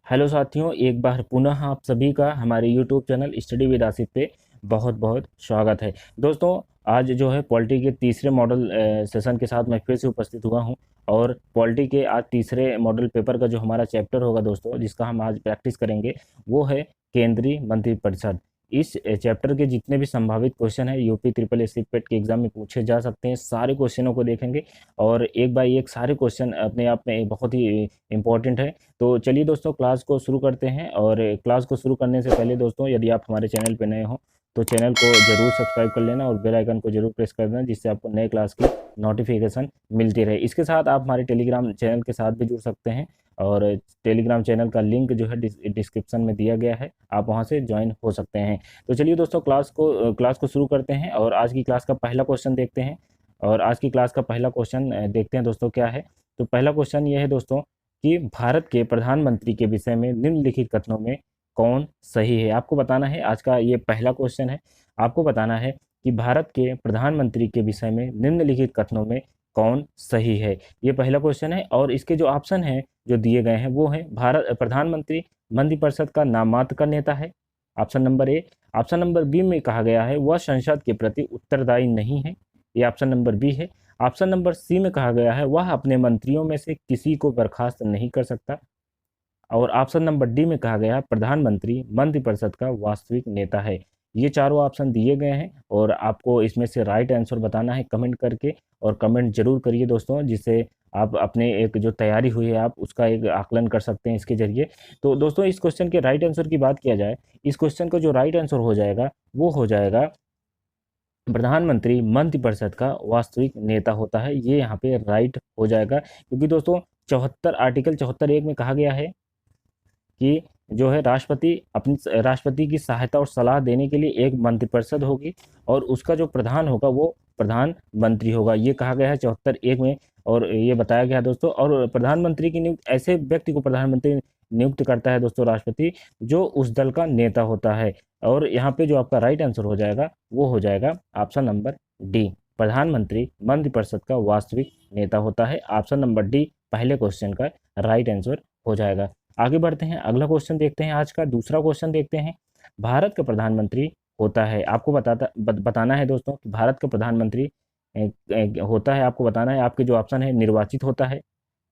Hello साथियों, एक बार पुनः आप सभी का हमारे YouTube channel study with Asif पे बहुत बहुत स्वागत है। दोस्तों, आज जो है पॉलिटी के तीसरे मॉडल सेशन के साथ मैं फिर से उपस्थित हुआ हूं। और पॉलिटी के आज तीसरे मॉडल पेपर का जो हमारा चैप्टर होगा दोस्तों, जिसका हम आज प्रैक्टिस करेंगे, वो है केंद्रीय मंत्रिपरिषद। इस चैप्टर के जितने भी संभावित क्वेश्चन है यूपी ट्रिपल एस पेट के एग्जाम में पूछे जा सकते हैं, सारे क्वेश्चनों को देखेंगे और एक बाय एक सारे क्वेश्चन अपने आप में बहुत ही इम्पोर्टेंट है। तो चलिए दोस्तों, क्लास को शुरू करते हैं। और क्लास को शुरू करने से पहले दोस्तों, यदि आप हमारे चैनल पर नए हो तो चैनल को जरूर सब्सक्राइब कर लेना और बेल आइकन को जरूर प्रेस कर देना, जिससे आपको नए क्लास की नोटिफिकेशन मिलती रहे। इसके साथ आप हमारे टेलीग्राम चैनल के साथ भी जुड़ सकते हैं और टेलीग्राम चैनल का लिंक जो है डिस्क्रिप्शन में दिया गया है, आप वहां से ज्वाइन हो सकते हैं। तो चलिए दोस्तों, क्लास को शुरू करते हैं और आज की क्लास का पहला क्वेश्चन देखते हैं। और आज की क्लास का पहला क्वेश्चन देखते हैं दोस्तों क्या है। तो पहला क्वेश्चन ये है दोस्तों कि भारत के प्रधानमंत्री के विषय में निम्नलिखित कथनों में कौन सही है। आपको बताना है, आज का ये पहला क्वेश्चन है। आपको बताना है कि भारत के प्रधानमंत्री के विषय में निम्नलिखित कथनों में कौन सही है। ये पहला क्वेश्चन है और इसके जो ऑप्शन हैं जो दिए गए हैं वो है भारत प्रधानमंत्री मंत्रिपरिषद का नाममात्र का नेता है, option number A. Option number B में कहा गया है वह संसद के प्रति उत्तरदायी नहीं है, ये ऑप्शन नंबर बी है। ऑप्शन नंबर सी में कहा गया है वह अपने मंत्रियों में से किसी को बर्खास्त नहीं कर सकता। और ऑप्शन नंबर डी में कहा गया प्रधानमंत्री मंत्रिपरिषद का वास्तविक नेता है। ये चारों ऑप्शन दिए गए हैं और आपको इसमें से राइट आंसर बताना है कमेंट करके। और कमेंट जरूर करिए दोस्तों, जिससे आप अपने एक जो तैयारी हुई है आप उसका एक आकलन कर सकते हैं इसके जरिए। तो दोस्तों, इस क्वेश्चन के राइट आंसर की बात किया जाए, इस क्वेश्चन का जो राइट आंसर हो जाएगा वो हो जाएगा प्रधानमंत्री मंत्रिपरिषद का वास्तविक नेता होता है। ये यहाँ पे राइट हो जाएगा, क्योंकि दोस्तों 74 आर्टिकल 74(1) में कहा गया है कि जो है राष्ट्रपति की सहायता और सलाह देने के लिए एक मंत्रिपरिषद होगी और उसका जो प्रधान होगा वो प्रधानमंत्री होगा, ये कहा गया है 74(1) में। और ये बताया गया है दोस्तों। और प्रधानमंत्री की नियुक्ति ऐसे व्यक्ति को प्रधानमंत्री नियुक्त करता है दोस्तों राष्ट्रपति, जो उस दल का नेता होता है। और यहाँ पे जो आपका राइट आंसर हो जाएगा वो हो जाएगा ऑप्शन नंबर डी, प्रधानमंत्री मंत्रिपरिषद का वास्तविक नेता होता है। ऑप्शन नंबर डी पहले क्वेश्चन का राइट आंसर हो जाएगा। आगे बढ़ते हैं, अगला क्वेश्चन देखते हैं। आज का दूसरा क्वेश्चन देखते हैं। भारत का प्रधानमंत्री होता है, आपको बताना है दोस्तों कि भारत का प्रधानमंत्री होता है। आपको बताना है, आपके जो ऑप्शन है निर्वाचित होता है,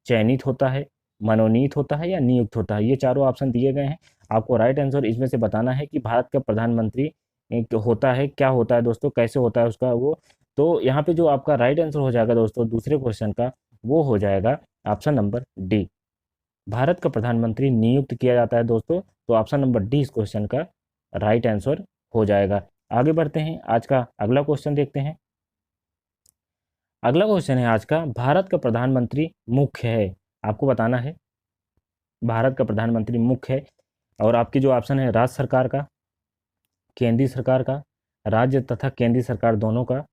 चयनित होता है, मनोनीत होता है या नियुक्त होता है। ये चारों ऑप्शन दिए गए हैं। आपको राइट आंसर इसमें से बताना है कि भारत का प्रधानमंत्री होता है, क्या होता है दोस्तों, कैसे होता है उसका वो। तो यहाँ पे जो आपका राइट आंसर हो जाएगा दोस्तों दूसरे क्वेश्चन का, वो हो जाएगा ऑप्शन नंबर डी, भारत का प्रधानमंत्री नियुक्त किया जाता है दोस्तों। तो ऑप्शन नंबर डी इस क्वेश्चन का राइट आंसर हो जाएगा। आगे बढ़ते हैं, आज का अगला क्वेश्चन देखते हैं। अगला क्वेश्चन है आज का, भारत का प्रधानमंत्री मुख्य है। आपको बताना है भारत का प्रधानमंत्री मुख्य है। और आपकी जो ऑप्शन है राज्य सरकार का, केंद्रीय सरकार का, राज्य तथा केंद्रीय सरकार दोनों का,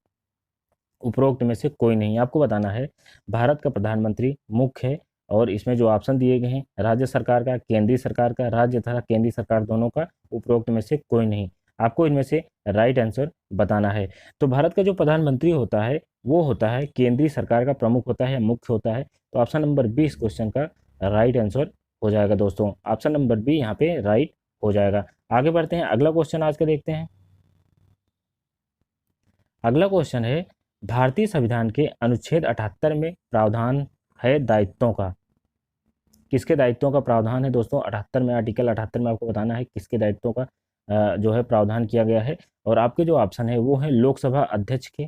उपरोक्त में से कोई नहीं। आपको बताना है भारत का प्रधानमंत्री मुख्य है और इसमें जो ऑप्शन दिए गए हैं राज्य सरकार का, केंद्रीय सरकार का, राज्य तथा केंद्रीय सरकार दोनों का, उपरोक्त में से कोई नहीं। आपको इनमें से राइट आंसर बताना है। तो भारत का जो प्रधानमंत्री होता है वो होता है केंद्रीय सरकार का प्रमुख होता है, मुख्य होता है। तो ऑप्शन नंबर बी इस क्वेश्चन का राइट आंसर हो जाएगा दोस्तों। ऑप्शन नंबर बी यहाँ पे राइट हो जाएगा। आगे बढ़ते हैं, अगला क्वेश्चन आज का देखते हैं। अगला क्वेश्चन है, भारतीय संविधान के अनुच्छेद 78 में प्रावधान है दायित्वों का। किसके दायित्वों का प्रावधान है दोस्तों 78 में, आर्टिकल 78 में आपको बताना है किसके दायित्वों का जो है प्रावधान किया गया है। और आपके जो ऑप्शन है वो है लोकसभा अध्यक्ष के,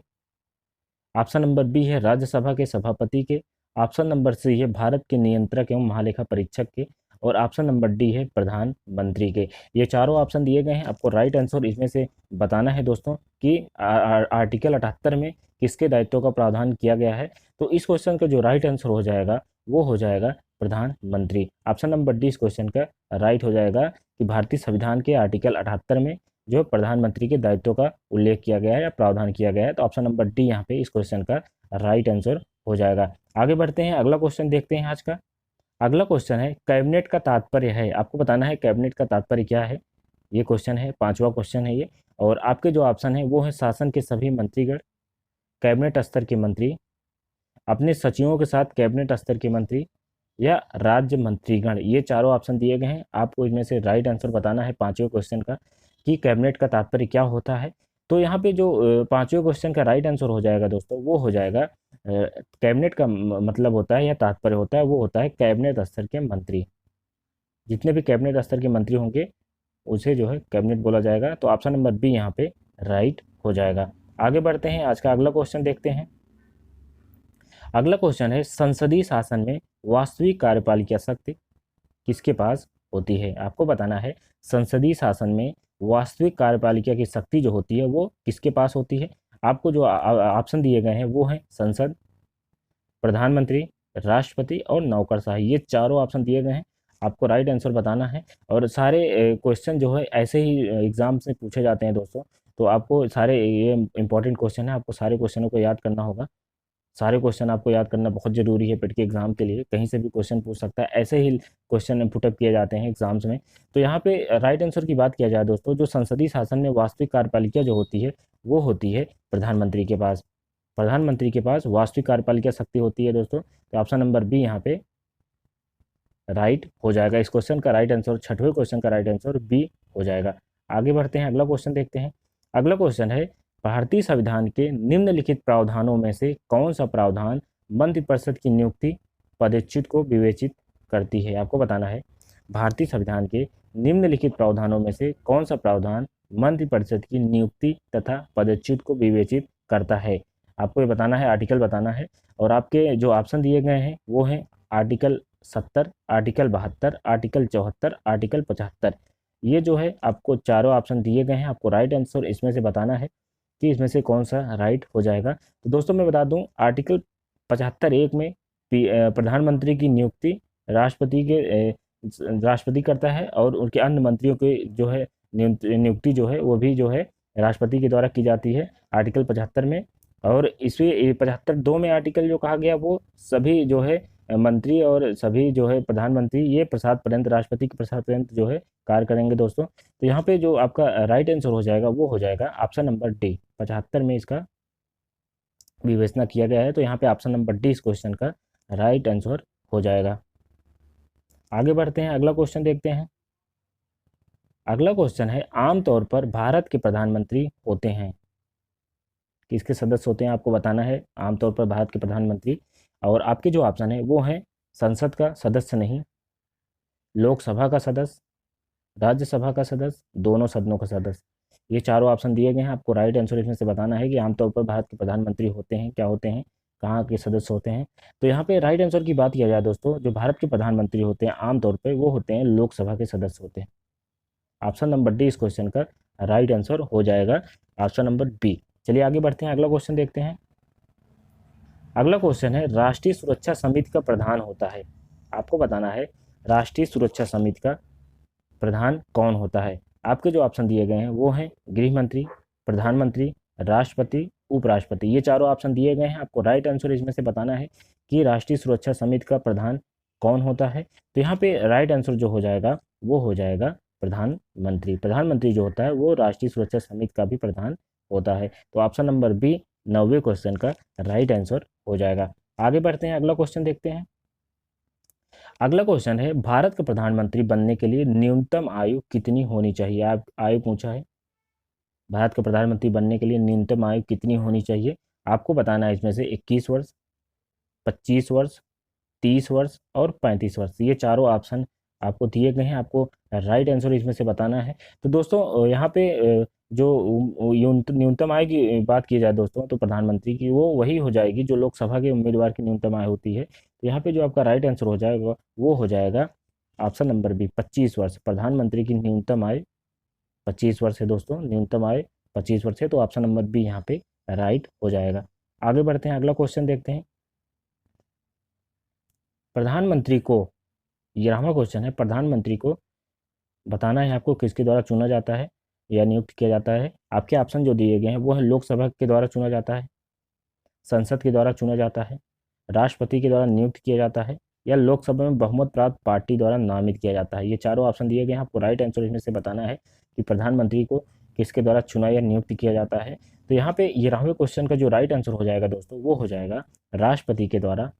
ऑप्शन नंबर बी है राज्यसभा के सभापति के, ऑप्शन नंबर सी है भारत के नियंत्रक एवं महालेखा परीक्षक के, और ऑप्शन नंबर डी है प्रधानमंत्री के। ये चारों ऑप्शन दिए गए हैं। आपको राइट आंसर इसमें से बताना है दोस्तों कि आर्टिकल 78 में किसके दायित्वों का प्रावधान किया गया है। तो इस क्वेश्चन का जो राइट आंसर हो जाएगा वो हो जाएगा प्रधानमंत्री। ऑप्शन नंबर डी इस क्वेश्चन का राइट हो जाएगा कि भारतीय संविधान के आर्टिकल 78 में जो प्रधानमंत्री के दायित्वों का उल्लेख किया गया है या प्रावधान किया गया है। तो ऑप्शन नंबर डी यहाँ पे इस क्वेश्चन का राइट आंसर हो जाएगा। आगे बढ़ते हैं, अगला क्वेश्चन देखते हैं आज का। अगला क्वेश्चन है, कैबिनेट का तात्पर्य है। आपको बताना है कैबिनेट का तात्पर्य क्या है। ये क्वेश्चन है, पांचवा क्वेश्चन है ये। और आपके जो ऑप्शन है वो है शासन के सभी मंत्रीगण, कैबिनेट स्तर के मंत्री, अपने सचिवों के साथ कैबिनेट स्तर के मंत्री, या राज्य मंत्रीगण। ये चारों ऑप्शन दिए गए हैं, आपको इनमें से राइट आंसर बताना है पांचवें क्वेश्चन का कि कैबिनेट का तात्पर्य क्या होता है। तो यहाँ पे जो पांचवें क्वेश्चन का राइट आंसर हो जाएगा दोस्तों, वो हो जाएगा कैबिनेट का मतलब होता है या तात्पर्य होता है, वो होता है कैबिनेट स्तर के मंत्री। जितने भी कैबिनेट स्तर के मंत्री होंगे उसे जो है कैबिनेट बोला जाएगा। तो ऑप्शन नंबर बी यहाँ पे राइट हो जाएगा। आगे बढ़ते हैं, आज का अगला क्वेश्चन देखते हैं। अगला क्वेश्चन है, संसदीय शासन में वास्तविक कार्यपालिका शक्ति किसके पास होती है। आपको बताना है संसदीय शासन में वास्तविक कार्यपालिका की शक्ति जो होती है वो किसके पास होती है। आपको जो ऑप्शन दिए गए हैं वो हैं संसद, प्रधानमंत्री, राष्ट्रपति और नौकरशाही। ये चारों ऑप्शन दिए गए हैं, आपको राइट आंसर बताना है। और सारे क्वेश्चन जो है ऐसे ही एग्जाम्स में पूछे जाते हैं दोस्तों, तो आपको सारे ये इंपॉर्टेंट क्वेश्चन है, आपको सारे क्वेश्चनों को याद करना होगा। सारे क्वेश्चन आपको याद करना बहुत ज़रूरी है पेट के एग्जाम के लिए, कहीं से भी क्वेश्चन पूछ सकता है, ऐसे ही क्वेश्चन पुटअप किए जाते हैं एग्जाम्स में। तो यहाँ पे राइट आंसर की बात किया जाए दोस्तों, जो संसदीय शासन में वास्तविक कार्यपालिका जो होती है वो होती है प्रधानमंत्री के पास। प्रधानमंत्री के पास वास्तविक कार्यपालिका शक्ति होती है दोस्तों। तो ऑप्शन नंबर बी यहाँ पे राइट हो जाएगा। इस क्वेश्चन का राइट आंसर, छठवें क्वेश्चन का राइट आंसर बी हो जाएगा। आगे बढ़ते हैं, अगला क्वेश्चन देखते हैं। अगला क्वेश्चन है, भारतीय संविधान के निम्नलिखित प्रावधानों में से कौन सा प्रावधान मंत्रिपरिषद की नियुक्ति पदच्युत को विवेचित करती है। आपको बताना है भारतीय संविधान के निम्नलिखित प्रावधानों में से कौन सा प्रावधान मंत्रिपरिषद की नियुक्ति तथा पदच्युत को विवेचित करता है। आपको ये बताना है, आर्टिकल बताना है। और आपके जो ऑप्शन दिए गए हैं वो हैं आर्टिकल 70, आर्टिकल 72, आर्टिकल 74, आर्टिकल 75। ये जो है आपको चारों ऑप्शन दिए गए हैं, आपको राइट आंसर इसमें से बताना है कि इसमें से कौन सा राइट हो जाएगा। तो दोस्तों मैं बता दूं, आर्टिकल 75(1) में प्रधानमंत्री की नियुक्ति राष्ट्रपति करता है, और उनके अन्य मंत्रियों के जो है नियुक्ति जो है वो भी जो है राष्ट्रपति के द्वारा की जाती है आर्टिकल 75 में। और इसी 75(2) में आर्टिकल जो कहा गया वो सभी जो है मंत्री और सभी जो है प्रधानमंत्री ये प्रसाद पर्यंत, राष्ट्रपति के प्रसाद पर्यंत जो है कार्य करेंगे दोस्तों। तो यहाँ पे जो आपका राइट आंसर हो जाएगा वो हो जाएगा ऑप्शन नंबर डी, 75 में इसका विवेचना किया गया है। तो यहाँ पे ऑप्शन नंबर डी इस क्वेश्चन का राइट आंसर हो जाएगा। आगे बढ़ते हैं, अगला क्वेश्चन देखते हैं। अगला क्वेश्चन है, आमतौर पर भारत के प्रधानमंत्री होते हैं, किसके सदस्य होते हैं आपको बताना है आमतौर पर भारत के प्रधानमंत्री। और आपके जो ऑप्शन है वो हैं संसद का सदस्य नहीं, लोकसभा का सदस्य, राज्यसभा का सदस्य, दोनों सदनों का सदस्य। ये चारों ऑप्शन दिए गए हैं, आपको राइट आंसर इसमें से बताना है कि आमतौर पर भारत के प्रधानमंत्री होते हैं, क्या होते हैं, कहाँ के सदस्य होते हैं। तो यहाँ पे राइट आंसर की बात किया जाए दोस्तों, जो भारत के प्रधानमंत्री होते हैं आमतौर पर वो होते हैं लोकसभा के सदस्य होते हैं। ऑप्शन नंबर डी इस क्वेश्चन का राइट आंसर हो जाएगा, ऑप्शन नंबर बी। चलिए आगे बढ़ते हैं, अगला क्वेश्चन देखते हैं। अगला क्वेश्चन है, राष्ट्रीय सुरक्षा समिति का प्रधान होता है। आपको बताना है राष्ट्रीय सुरक्षा समिति का प्रधान कौन होता है। आपके जो ऑप्शन दिए गए हैं वो हैं गृह मंत्री, प्रधानमंत्री, राष्ट्रपति, उपराष्ट्रपति। ये चारों ऑप्शन दिए गए हैं, आपको राइट आंसर इसमें से बताना है कि राष्ट्रीय सुरक्षा समिति का प्रधान कौन होता है। तो यहाँ पे राइट आंसर जो हो जाएगा वो हो जाएगा प्रधानमंत्री। प्रधानमंत्री जो होता है वो राष्ट्रीय सुरक्षा समिति का भी प्रधान होता है। तो ऑप्शन नंबर बी 9वें क्वेश्चन का राइट आंसर हो जाएगा। आगे बढ़ते हैं, अगला क्वेश्चन देखते हैं। अगला क्वेश्चन है, भारत का प्रधानमंत्री बनने के लिए न्यूनतम आयु कितनी होनी चाहिए। आप आयु पूछा है, भारत का प्रधानमंत्री बनने के लिए न्यूनतम आयु कितनी होनी चाहिए। आपको बताना है इसमें से 21 वर्ष, 25 वर्ष, 30 वर्ष और 35 वर्ष। ये चारों ऑप्शन आपको दिए गए हैं, आपको राइट आंसर इसमें से बताना है। तो दोस्तों यहाँ पे जो न्यूनतम आय की बात की जाए दोस्तों, तो प्रधानमंत्री की वो वही हो जाएगी जो लोकसभा के उम्मीदवार की न्यूनतम आय होती है। तो यहाँ पे जो आपका राइट आंसर हो जाएगा वो हो जाएगा ऑप्शन नंबर बी 25 वर्ष। प्रधानमंत्री की न्यूनतम आय 25 वर्ष है दोस्तों, न्यूनतम आय 25 वर्ष है। तो ऑप्शन नंबर बी यहाँ पे राइट हो जाएगा। आगे बढ़ते हैं, अगला क्वेश्चन देखते हैं। प्रधानमंत्री को, 11वां क्वेश्चन है, प्रधानमंत्री को बताना है आपको किसके द्वारा चुना जाता है या नियुक्त किया जाता है। आपके ऑप्शन जो दिए गए हैं वो है लोकसभा के द्वारा चुना जाता है, संसद के द्वारा चुना जाता है, राष्ट्रपति के द्वारा नियुक्त किया जाता है, या लोकसभा में बहुमत प्राप्त पार्टी द्वारा नामित किया जाता है। ये चारों ऑप्शन दिए गए हैं, आपको राइट आंसर इसमें से बताना है कि प्रधानमंत्री को किसके द्वारा चुना या नियुक्त किया जाता है। तो यहाँ पे 11वें क्वेश्चन का जो राइट आंसर हो जाएगा दोस्तों वो हो जाएगा राष्ट्रपति के द्वारा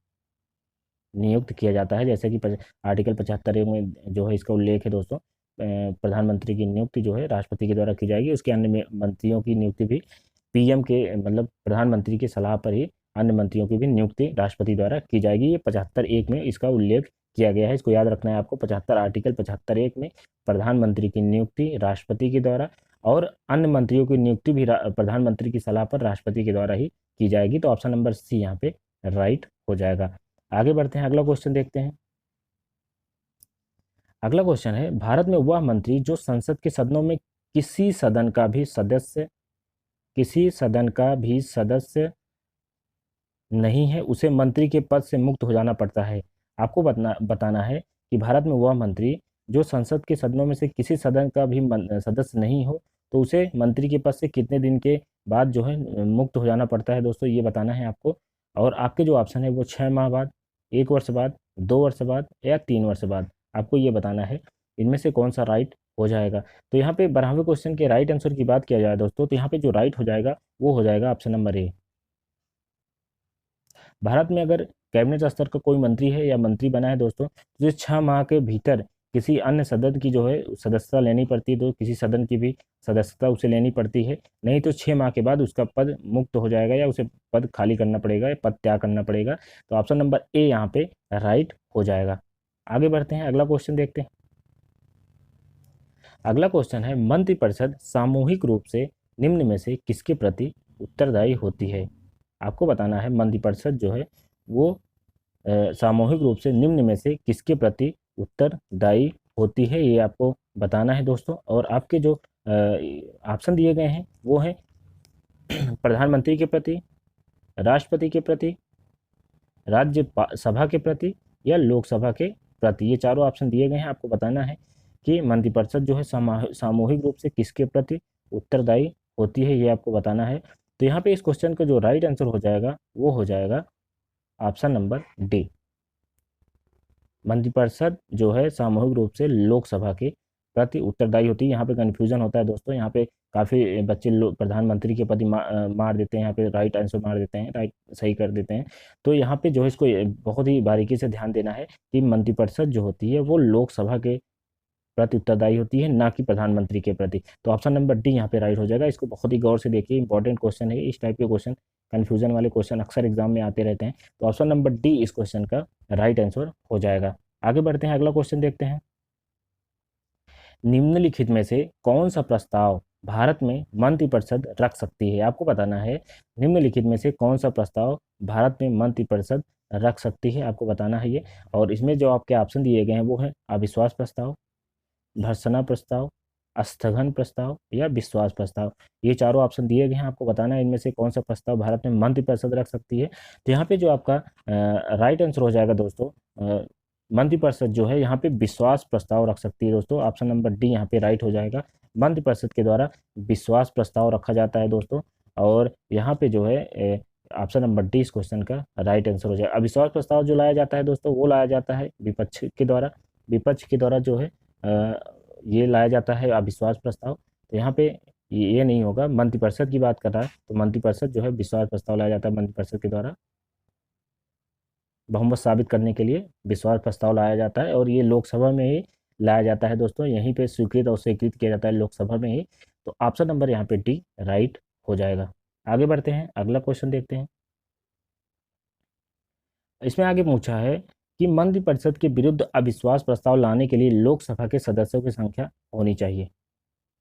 नियुक्त किया जाता है। जैसे कि आर्टिकल 75 में जो है इसका उल्लेख है दोस्तों, प्रधानमंत्री की नियुक्ति जो है राष्ट्रपति के द्वारा की जाएगी। उसके अन्य मंत्रियों की नियुक्ति भी पीएम के मतलब प्रधानमंत्री की सलाह पर ही अन्य मंत्रियों की भी नियुक्ति राष्ट्रपति द्वारा की जाएगी। ये 75(1) में इसका उल्लेख किया गया है। इसको याद रखना है आपको। 75 आर्टिकल 75(1) में प्रधानमंत्री की नियुक्ति राष्ट्रपति के द्वारा और अन्य मंत्रियों की नियुक्ति भी प्रधानमंत्री की सलाह पर राष्ट्रपति के द्वारा ही की जाएगी। तो ऑप्शन नंबर सी यहाँ पे राइट हो जाएगा। आगे बढ़ते हैं, अगला क्वेश्चन देखते हैं। अगला क्वेश्चन है, भारत में वह मंत्री जो संसद के सदनों में किसी सदन का भी सदस्य नहीं है उसे मंत्री के पद से मुक्त हो जाना पड़ता है। आपको बताना है कि भारत में वह मंत्री जो संसद के सदनों में से किसी सदन का भी सदस्य नहीं हो तो उसे मंत्री के पद से कितने दिन के बाद जो है मुक्त हो जाना पड़ता है दोस्तों, ये बताना है आपको। और आपके जो ऑप्शन है वो 6 माह बाद, 1 वर्ष बाद, 2 वर्ष बाद या 3 वर्ष बाद, आपको ये बताना है इनमें से कौन सा राइट हो जाएगा। तो यहाँ पे 12वें क्वेश्चन के राइट आंसर की बात किया जाए दोस्तों, तो यहाँ पे जो राइट हो जाएगा वो हो जाएगा ऑप्शन नंबर ए। भारत में अगर कैबिनेट स्तर का कोई मंत्री है या मंत्री बना है दोस्तों, तो 6 माह के भीतर किसी अन्य सदन की जो है सदस्यता लेनी पड़ती है, तो किसी सदन की भी सदस्यता उसे लेनी पड़ती है। नहीं तो 6 माह के बाद उसका पद मुक्त हो जाएगा या उसे पद खाली करना पड़ेगा या पद त्याग करना पड़ेगा। तो ऑप्शन नंबर ए यहाँ पे राइट हो जाएगा। आगे बढ़ते हैं, अगला क्वेश्चन देखते हैं। अगला क्वेश्चन है, मंत्रिपरिषद सामूहिक रूप से निम्न में से किसके प्रति उत्तरदायी होती है। आपको बताना है मंत्रिपरिषद जो है वो सामूहिक रूप से निम्न में से किसके प्रति उत्तरदायी होती है, ये आपको बताना है दोस्तों। और आपके जो ऑप्शन दिए गए हैं वो हैं प्रधानमंत्री के प्रति, राष्ट्रपति के प्रति, राज्य सभा के प्रति या लोकसभा के प्रति। ये चारों ऑप्शन दिए गए हैं। आपको बताना है कि मंत्रिपरिषद जो है सामूहिक रूप से किसके प्रति उत्तरदायी होती है, ये आपको बताना है। तो यहाँ पे इस क्वेश्चन का जो राइट आंसर हो जाएगा वो हो जाएगा ऑप्शन नंबर डी। मंत्रिपरिषद जो है सामूहिक रूप से लोकसभा के प्रति उत्तरदायी होती है। यहाँ पे कन्फ्यूजन होता है दोस्तों, यहाँ पे काफ़ी बच्चे प्रधानमंत्री के प्रति मार देते हैं, यहाँ पे राइट आंसर मार देते हैं, राइट सही कर देते हैं। तो यहाँ पे जो है इसको बहुत ही बारीकी से ध्यान देना है कि मंत्रिपरिषद जो होती है वो लोकसभा के प्रति उत्तरदायी होती है, ना कि प्रधानमंत्री के प्रति। तो ऑप्शन नंबर डी यहाँ पे राइट हो जाएगा। इसको बहुत ही गौर से देखिए, इंपॉर्टेंट क्वेश्चन है। इस टाइप के क्वेश्चन, कन्फ्यूजन वाले क्वेश्चन अक्सर एग्जाम में आते रहते हैं। तो ऑप्शन नंबर डी इस क्वेश्चन का राइट आंसर हो जाएगा। आगे बढ़ते हैं, अगला क्वेश्चन देखते हैं। निम्नलिखित में से कौन सा प्रस्ताव भारत में मंत्रिपरिषद रख सकती है। आपको बताना है निम्नलिखित में से कौन सा प्रस्ताव भारत में मंत्रिपरिषद रख सकती है, आपको बताना है ये। और इसमें जो आपके ऑप्शन दिए गए हैं वो है अविश्वास प्रस्ताव, भर्त्सना प्रस्ताव, स्थगन प्रस्ताव या विश्वास प्रस्ताव। ये चारों ऑप्शन दिए गए हैं। आपको बताना है इनमें से कौन सा प्रस्ताव भारत में मंत्रिपरिषद रख सकती है। तो यहाँ पे जो आपका राइट आंसर हो जाएगा दोस्तों, मंत्रिपरिषद जो है यहाँ पे विश्वास प्रस्ताव रख सकती है दोस्तों। ऑप्शन नंबर डी यहाँ पे राइट हो जाएगा। मंत्रिपरिषद के द्वारा विश्वास प्रस्ताव रखा जाता है दोस्तों। और यहाँ पे जो है ऑप्शन नंबर डी इस क्वेश्चन का राइट आंसर हो जाएगा। अविश्वास प्रस्ताव जो लाया जाता है दोस्तों वो लाया जाता है विपक्ष के द्वारा। विपक्ष के द्वारा जो है ये लाया जाता है अविश्वास प्रस्ताव। तो यहाँ पे ये नहीं होगा, मंत्रिपरिषद की बात कर रहा है तो मंत्रिपरिषद जो है विश्वास प्रस्ताव लाया जाता है मंत्रिपरिषद के द्वारा। बहुमत साबित करने के लिए विश्वास प्रस्ताव लाया जाता है और ये लोकसभा में ही लाया जाता है दोस्तों। यहीं पे स्वीकृत और स्वीकृत किया जाता है लोकसभा में ही। तो ऑप्शन नंबर यहाँ पे डी राइट हो जाएगा। आगे बढ़ते हैं, अगला क्वेश्चन देखते हैं। इसमें आगे पूछा है कि मंत्रिपरिषद के विरुद्ध अविश्वास प्रस्ताव लाने के लिए लोकसभा के सदस्यों की संख्या होनी चाहिए।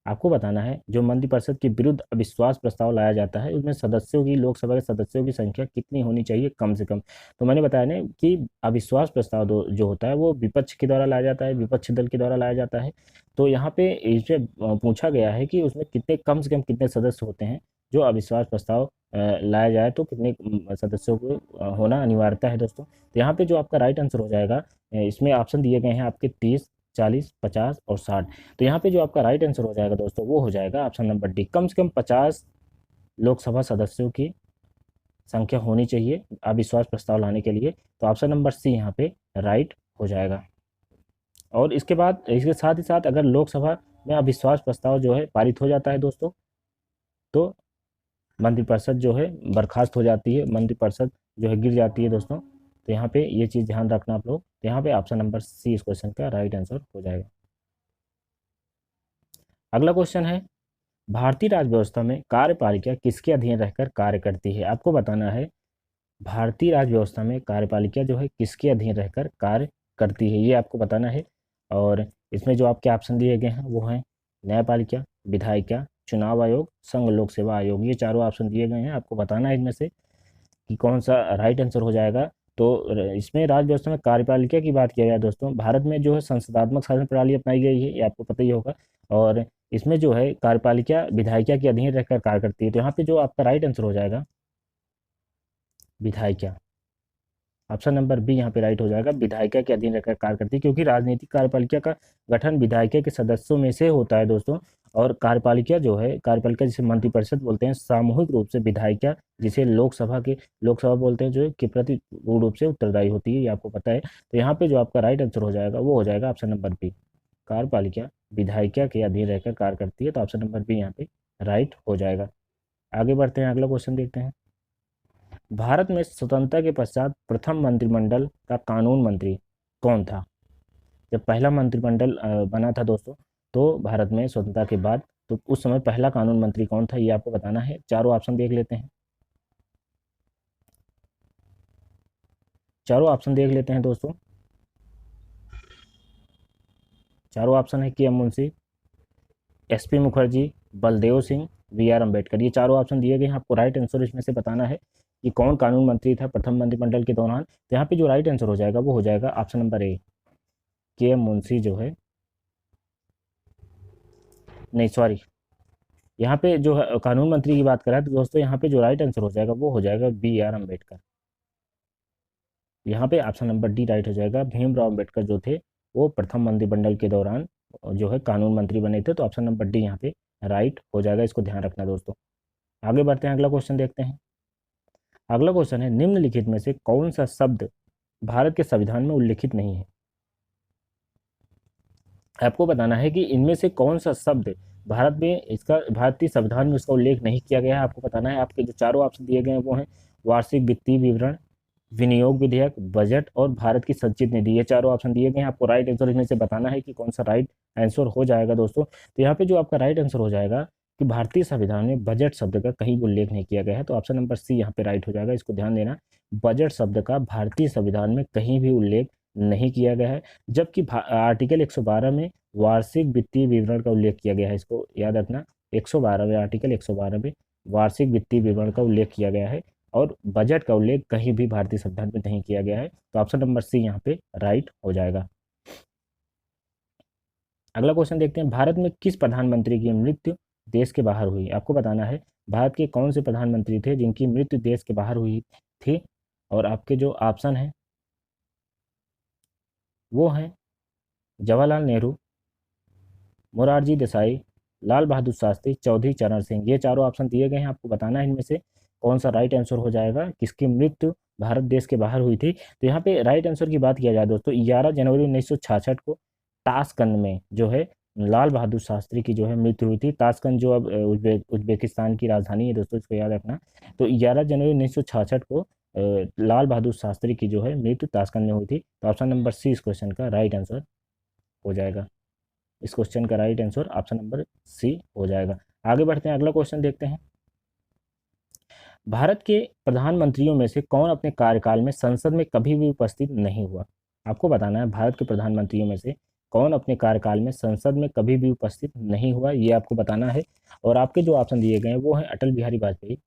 आपको बताना है जो मंत्रिपरिषद के विरुद्ध अविश्वास प्रस्ताव लाया जाता है उसमें सदस्यों की, लोकसभा के सदस्यों की संख्या कितनी होनी चाहिए कम से कम। तो मैंने बताया ना कि अविश्वास प्रस्ताव जो होता है वो विपक्ष के द्वारा लाया जाता है, विपक्ष दल के द्वारा लाया जाता है। तो यहाँ पे इससे पूछा गया है कि उसमें कितने कम से कम कितने सदस्य होते हैं जो अविश्वास प्रस्ताव लाया जाए, तो कितने सदस्यों को होना अनिवार्यता है दोस्तों। तो यहाँ पे जो आपका राइट आंसर हो जाएगा, इसमें ऑप्शन दिए गए हैं आपके 30, 40, 50 और 60। तो यहाँ पे जो आपका राइट आंसर हो जाएगा दोस्तों वो हो जाएगा ऑप्शन नंबर डी। कम से कम 50 लोकसभा सदस्यों की संख्या होनी चाहिए अविश्वास प्रस्ताव लाने के लिए। तो ऑप्शन नंबर सी यहाँ पे राइट हो जाएगा। और इसके बाद इसके साथ ही साथ अगर लोकसभा में अविश्वास प्रस्ताव जो है पारित हो जाता है दोस्तों, तो मंत्रिपरिषद जो है बर्खास्त हो जाती है, मंत्रिपरिषद जो है गिर जाती है दोस्तों। तो यहाँ पे ये चीज़ ध्यान रखना आप लोग। तो यहाँ पे ऑप्शन नंबर सी इस क्वेश्चन का राइट आंसर हो जाएगा। अगला क्वेश्चन है, भारतीय राज्य व्यवस्था में कार्यपालिका किसके अधीन रहकर कार्य करती है? आपको बताना है भारतीय राज्य व्यवस्था में कार्यपालिका जो है किसके अधीन रहकर कार्य करती है, ये आपको बताना है। और इसमें जो आपके ऑप्शन दिए गए हैं वो हैं न्यायपालिका, विधायिका, चुनाव आयोग, संघ लोक सेवा आयोग। ये चारों ऑप्शन दिए गए हैं, आपको बताना है इनमें से कि कौन सा राइट आंसर हो जाएगा। तो इसमें राज्य व्यवस्था में कार्यपालिका की बात किया जाए दोस्तों, भारत में जो है संसदात्मक शासन प्रणाली अपनाई गई है, ये आपको पता ही होगा। और इसमें जो है कार्यपालिका विधायिका के अधीन रहकर कार्य करती है। तो यहाँ पे जो आपका राइट आंसर हो जाएगा विधायिका, ऑप्शन नंबर बी यहाँ पे राइट हो जाएगा। विधायिका के अधीन रहकर कार्य करती है, क्योंकि राजनीतिक कार्यपालिका का गठन विधायिका के सदस्यों में से होता है दोस्तों। और कार्यपालिका जो है, कार्यपालिका जिसे मंत्रिपरिषद बोलते हैं, सामूहिक रूप से विधायिका जिसे लोकसभा बोलते हैं, जो है, के प्रति पूर्ण रूप से उत्तरदायी होती है, ये आपको पता है। तो यहाँ पे जो आपका राइट आंसर हो जाएगा वो हो जाएगा ऑप्शन नंबर बी, कार्यपालिका विधायिका के अधीन रहकर कार्य करती है। तो ऑप्शन नंबर बी यहाँ पे राइट हो जाएगा। आगे बढ़ते हैं, अगला क्वेश्चन देखते हैं। भारत में स्वतंत्रता के पश्चात प्रथम मंत्रिमंडल का कानून मंत्री कौन था? जब पहला मंत्रिमंडल बना था दोस्तों, तो भारत में स्वतंत्रता के बाद, तो उस समय पहला कानून मंत्री कौन था, ये आपको बताना है। चारों ऑप्शन देख लेते हैं, चारों ऑप्शन देख लेते हैं दोस्तों। चारों ऑप्शन है के K Munshi, S P Mukherjee, Baldev Singh, V R Ambedkar. ये चारों ऑप्शन दिए गए हैं, आपको राइट आंसर इसमें से बताना है कि कौन कानून मंत्री था प्रथम मंत्रिमंडल के दौरान। तो यहाँ पे जो राइट आंसर हो जाएगा वो हो जाएगा ऑप्शन नंबर ए, के एम मुंशी जो है, नहीं सॉरी, यहाँ पे जो है कानून मंत्री की बात करें तो दोस्तों यहाँ पे जो राइट आंसर हो जाएगा वो हो जाएगा बी आर अम्बेडकर। यहाँ पे ऑप्शन नंबर डी राइट हो जाएगा। भीमराव अम्बेडकर जो थे वो प्रथम मंत्रिमंडल के दौरान जो है कानून मंत्री बने थे। तो ऑप्शन नंबर डी यहाँ पे राइट हो जाएगा, इसको ध्यान रखना दोस्तों। आगे बढ़ते हैं, अगला क्वेश्चन देखते हैं। अगला क्वेश्चन है, निम्नलिखित में से कौन सा शब्द भारत के संविधान में उल्लिखित नहीं है? आपको बताना है कि इनमें से कौन सा शब्द भारत में इसका भारतीय संविधान में उसका उल्लेख नहीं किया गया है। आपको बताना है। आपके जो चारों ऑप्शन दिए गए हैं वो हैं वार्षिक वित्तीय विवरण, विनियोग विधेयक, बजट और भारत की संचित निधि। ये चारों ऑप्शन दिए गए हैं, आपको राइट आंसर इनमें से बताना है कि कौन सा राइट आंसर हो जाएगा दोस्तों। तो यहाँ पे जो आपका राइट आंसर हो जाएगा कि भारतीय संविधान में बजट शब्द का कहीं भी उल्लेख नहीं किया गया है। तो ऑप्शन नंबर सी यहाँ पे राइट हो जाएगा, इसको ध्यान देना। बजट शब्द का भारतीय संविधान में कहीं भी उल्लेख नहीं किया गया है, जबकि आर्टिकल 112 में वार्षिक वित्तीय विवरण का उल्लेख किया गया है। इसको याद रखना, 112 में, आर्टिकल 112 में वार्षिक वित्तीय विवरण का उल्लेख किया गया है और बजट का उल्लेख कहीं भी भारतीय संविधान में नहीं किया गया है। तो ऑप्शन नंबर सी यहाँ पे राइट हो जाएगा। अगला क्वेश्चन देखते हैं, भारत में किस प्रधानमंत्री की मृत्यु देश के बाहर हुई? आपको बताना है भारत के कौन से प्रधानमंत्री थे जिनकी मृत्यु देश के बाहर हुई थी। और आपके जो ऑप्शन हैं वो हैं जवाहरलाल नेहरू, मोरारजी देसाई, लाल बहादुर शास्त्री, चौधरी चरण सिंह। ये चारों ऑप्शन दिए गए हैं, आपको बताना है इनमें से कौन सा राइट आंसर हो जाएगा, किसकी मृत्यु भारत देश के बाहर हुई थी। तो यहाँ पे राइट आंसर की बात किया जाए दोस्तों, 11 जनवरी 1966 को ताशकंद में जो है लाल बहादुर शास्त्री की जो है मृत्यु हुई थी। ताशकंद जो अब उज्बेकिस्तान की राजधानी है दोस्तों, इसको याद रखना। तो 11 जनवरी 1966 को लाल बहादुर शास्त्री की जो है मृत्यु ताशकंद में हुई थी। तो ऑप्शन नंबर सी इस क्वेश्चन का राइट आंसर हो जाएगा। इस क्वेश्चन का right answer option number C हो जाएगा। आगे बढ़ते हैं, अगला क्वेश्चन देखते हैं। भारत के प्रधानमंत्रियों में से कौन अपने कार्यकाल में संसद में कभी भी उपस्थित नहीं हुआ? आपको बताना है भारत के प्रधानमंत्रियों में से कौन अपने कार्यकाल में संसद में कभी भी उपस्थित नहीं हुआ, ये आपको बताना है। और आपके जो ऑप्शन दिए गए हैं वो हैं अटल बिहारी वाजपेयी,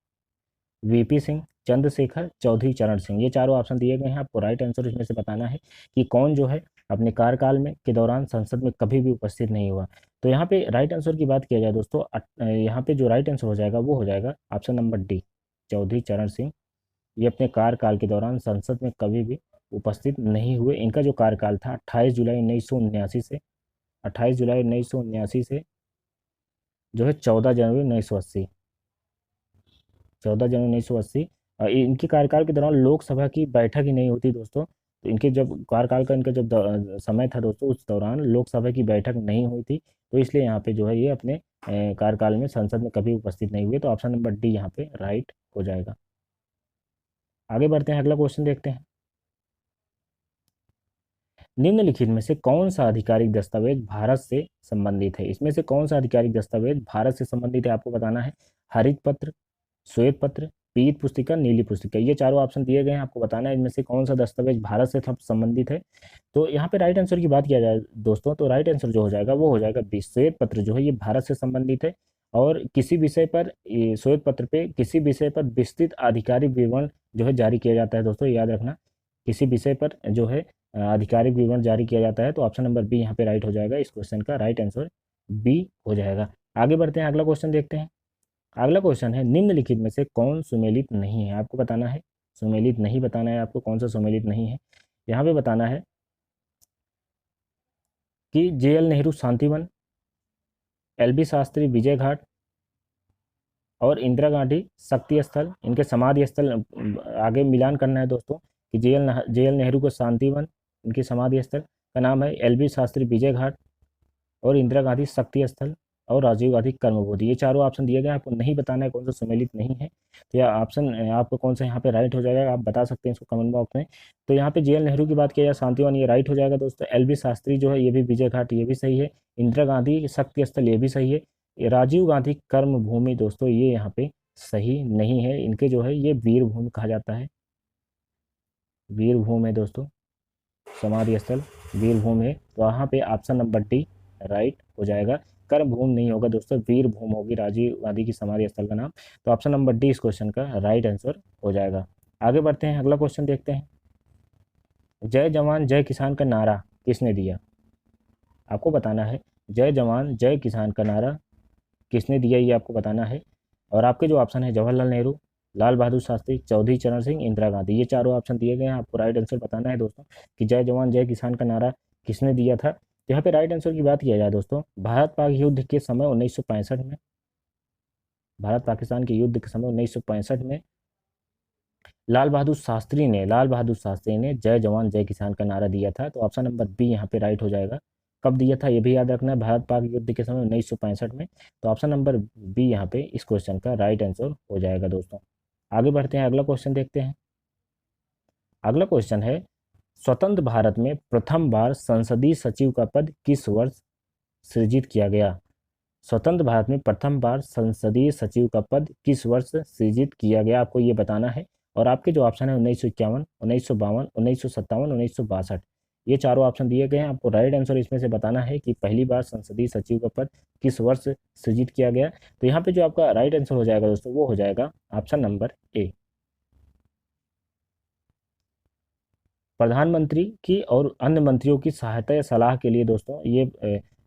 वीपी सिंह, चंद्रशेखर, चौधरी चरण सिंह। ये चारों ऑप्शन दिए गए हैं, आपको राइट आंसर इसमें से बताना है कि कौन जो है अपने कार्यकाल में के दौरान संसद में कभी भी उपस्थित नहीं हुआ। तो यहाँ पे राइट आंसर की बात किया जाए दोस्तों, यहाँ पे जो राइट आंसर हो जाएगा वो हो जाएगा ऑप्शन नंबर डी, चौधरी चरण सिंह। ये अपने कार्यकाल के दौरान संसद में कभी भी उपस्थित नहीं हुए। इनका जो कार्यकाल था 28 जुलाई 1979 से 28 जुलाई 1979 से जो है 14 जनवरी 1980, 14 जनवरी 1980। इनके कार्यकाल के दौरान लोकसभा की बैठक ही नहीं होती दोस्तों। तो इनके जब कार्यकाल का इनका जब समय था दोस्तों, उस दौरान लोकसभा की बैठक नहीं हुई थी। तो इसलिए यहाँ पे जो है ये अपने कार्यकाल में संसद में कभी उपस्थित नहीं हुए। तो ऑप्शन नंबर डी यहाँ पे राइट हो जाएगा। आगे बढ़ते हैं, अगला क्वेश्चन देखते हैं। निम्नलिखित में से कौन सा आधिकारिक दस्तावेज भारत से संबंधित है? इसमें से कौन सा आधिकारिक दस्तावेज भारत से संबंधित है आपको बताना है। हरित पत्र, श्वेत पत्र, पीत पुस्तिका, नीली पुस्तिका, ये चारों ऑप्शन दिए गए हैं। आपको बताना है इनमें से कौन सा दस्तावेज भारत से संबंधित है। तो यहाँ पे राइट आंसर की बात किया जाए दोस्तों, तो राइट आंसर जो हो जाएगा वो हो जाएगा बी। श्वेत पत्र जो है ये भारत से संबंधित है, और किसी विषय पर श्वेत पत्र पे किसी विषय पर विस्तृत आधिकारिक विवरण जो है जारी किया जाता है दोस्तों, याद रखना। किसी विषय पर जो है आधिकारिक विवरण जारी किया जाता है, तो ऑप्शन नंबर बी यहाँ पे राइट हो जाएगा। इस क्वेश्चन का राइट आंसर बी हो जाएगा। आगे बढ़ते हैं, अगला क्वेश्चन देखते हैं। अगला क्वेश्चन है, निम्नलिखित में से कौन सुमेलित नहीं है? आपको बताना है, सुमेलित नहीं बताना है आपको, कौन सा सुमेलित नहीं है। यहाँ पे बताना है कि JL नेहरू शांतिवन, LB शास्त्री विजय घाट और इंदिरा गांधी शक्ति स्थल, इनके समाधि स्थल आगे मिलान करना है दोस्तों कि JL नेहरू को शांतिवन, इनकी समाधि स्थल का नाम है LB शास्त्री विजय घाट और इंदिरा गांधी शक्ति स्थल और राजीव गांधी कर्मभूमि। ये चारों ऑप्शन दिए गए हैं, आपको नहीं बताना है कौन सा सम्मिलित नहीं है। तो यह ऑप्शन आपको कौन सा यहाँ पे राइट हो जाएगा, आप बता सकते हैं इसको कमेंट बॉक्स में। तो यहाँ पे JL नेहरू की बात किया जाए शांतिवन, ये राइट हो जाएगा दोस्तों। LB शास्त्री जो है ये भी विजय घाट, ये भी सही है। इंदिरा गांधी शक्ति स्थल, ये भी सही है। राजीव गांधी कर्मभूमि दोस्तों ये यहाँ पे सही नहीं है, इनके जो है ये वीरभूमि कहा जाता है, वीरभूमि है दोस्तों, समाधि स्थल वीरभूमि है। तो वहाँ पे ऑप्शन नंबर डी राइट हो जाएगा। कर्मभूमि नहीं होगा दोस्तों, वीरभूमि होगी राजीव गांधी की समाधि स्थल का नाम। तो ऑप्शन नंबर डी इस क्वेश्चन का राइट आंसर हो जाएगा। आगे बढ़ते हैं, अगला क्वेश्चन देखते हैं। जय जवान जय किसान का नारा किसने दिया? आपको बताना है जय जवान जय किसान का नारा किसने दिया, ये आपको बताना है। और आपके जो ऑप्शन है जवाहरलाल नेहरू, लाल बहादुर शास्त्री, चौधरी चरण सिंह, इंदिरा गांधी, ये चारों ऑप्शन दिए गए हैं। आपको राइट आंसर बताना है दोस्तों कि जय जवान जय किसान का नारा किसने दिया था। तो यहाँ पे राइट आंसर की बात किया जाए दोस्तों, भारत पाक युद्ध के समय 1965 में, भारत पाकिस्तान के युद्ध के समय 1965 में लाल बहादुर शास्त्री ने जय जवान जय किसान का नारा दिया था। तो ऑप्शन नंबर बी यहाँ पे राइट हो जाएगा। कब दिया था ये भी याद रखना है, भारत पाक युद्ध के समय 1965 में। तो ऑप्शन नंबर बी यहाँ पे इस क्वेश्चन का राइट आंसर हो जाएगा दोस्तों। आगे बढ़ते हैं, अगला क्वेश्चन देखते हैं। अगला क्वेश्चन है, स्वतंत्र भारत में प्रथम बार संसदीय सचिव का पद किस वर्ष सृजित किया गया? स्वतंत्र भारत में प्रथम बार संसदीय सचिव का पद किस वर्ष सृजित किया गया, आपको ये बताना है। और आपके जो ऑप्शन है 1951, 1952, 1957, 1962, ये चारों ऑप्शन दिए गए हैं। आपको राइट आंसर इसमें से बताना है कि पहली बार संसदीय सचिव का पद किस वर्ष सृजित किया गया। तो यहाँ पे जो आपका राइट आंसर हो जाएगा दोस्तों वो हो जाएगा ऑप्शन नंबर ए। प्रधानमंत्री की और अन्य मंत्रियों की सहायता या सलाह के लिए दोस्तों ये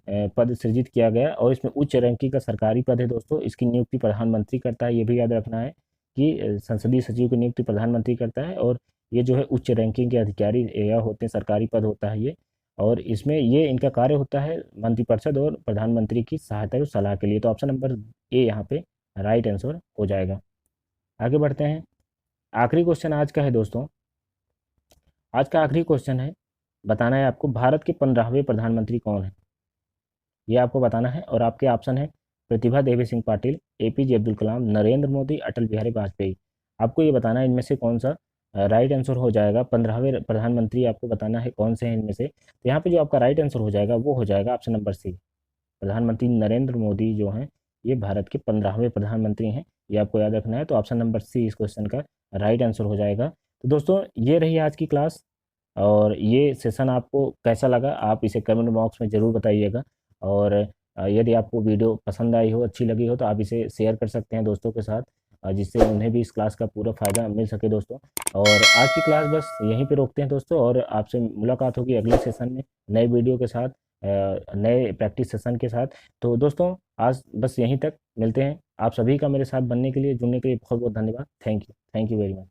पद सृजित किया गया, और इसमें उच्च रैंकिंग का सरकारी पद है दोस्तों। इसकी नियुक्ति प्रधानमंत्री करता है, ये भी याद रखना है कि संसदीय सचिव की नियुक्ति प्रधानमंत्री करता है, और ये जो है उच्च रैंकिंग के अधिकारी या होते हैं, सरकारी पद होता है ये। और इसमें ये इनका कार्य होता है मंत्रिपरिषद और प्रधानमंत्री की सहायता और सलाह के लिए। तो ऑप्शन नंबर ए यहाँ पे राइट आंसर हो जाएगा। आगे बढ़ते हैं, आखिरी क्वेश्चन आज का है दोस्तों। आज का आखिरी क्वेश्चन है, बताना है आपको भारत के 15वें प्रधानमंत्री कौन है, ये आपको बताना है। और आपके ऑप्शन है प्रतिभा देवी सिंह पाटिल, APJ अब्दुल कलाम, नरेंद्र मोदी, अटल बिहारी वाजपेयी। आपको ये बताना है इनमें से कौन सा राइट आंसर हो जाएगा। 15वें प्रधानमंत्री आपको बताना है कौन से हैं इनमें से। तो यहाँ पे जो आपका राइट आंसर हो जाएगा वो हो जाएगा ऑप्शन नंबर सी। प्रधानमंत्री नरेंद्र मोदी जो हैं ये भारत के 15वें प्रधानमंत्री हैं, ये आपको याद रखना है। तो ऑप्शन नंबर सी इस क्वेश्चन का राइट आंसर हो जाएगा। तो दोस्तों ये रही आज की क्लास, और ये सेशन आपको कैसा लगा आप इसे कमेंट बॉक्स में ज़रूर बताइएगा। और यदि आपको वीडियो पसंद आई हो, अच्छी लगी हो, तो आप इसे शेयर कर सकते हैं दोस्तों के साथ, जिससे उन्हें भी इस क्लास का पूरा फ़ायदा मिल सके दोस्तों। और आज की क्लास बस यहीं पे रोकते हैं दोस्तों, और आपसे मुलाकात होगी अगले सेशन में नए वीडियो के साथ, नए प्रैक्टिस सेशन के साथ। तो दोस्तों आज बस यहीं तक मिलते हैं। आप सभी का मेरे साथ बनने के लिए, जुड़ने के लिए बहुत बहुत धन्यवाद। Thank you very much.